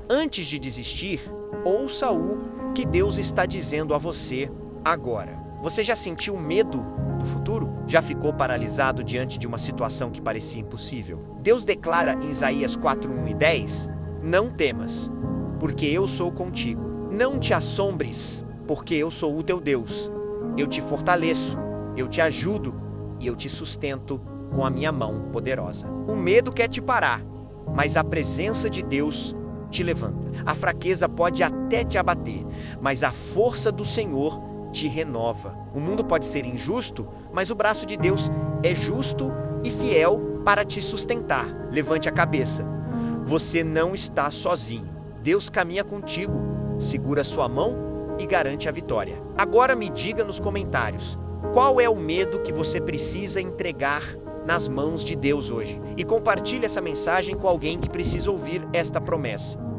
Antes de desistir, ouça o que Deus está dizendo a você agora. Você já sentiu medo do futuro? Já ficou paralisado diante de uma situação que parecia impossível? Deus declara em Isaías 4:1 e 10: Não temas, porque eu sou contigo. Não te assombres, porque eu sou o teu Deus. Eu te fortaleço, eu te ajudo e eu te sustento com a minha mão poderosa. O medo quer te parar, mas a presença de Deus te levanta. A fraqueza pode até te abater, mas a força do Senhor te renova. O mundo pode ser injusto, mas o braço de Deus é justo e fiel para te sustentar. Levante a cabeça. Você não está sozinho. Deus caminha contigo, segura sua mão e garante a vitória. Agora me diga nos comentários, qual é o medo que você precisa entregar nas mãos de Deus hoje? E compartilhe essa mensagem com alguém que precisa ouvir esta promessa.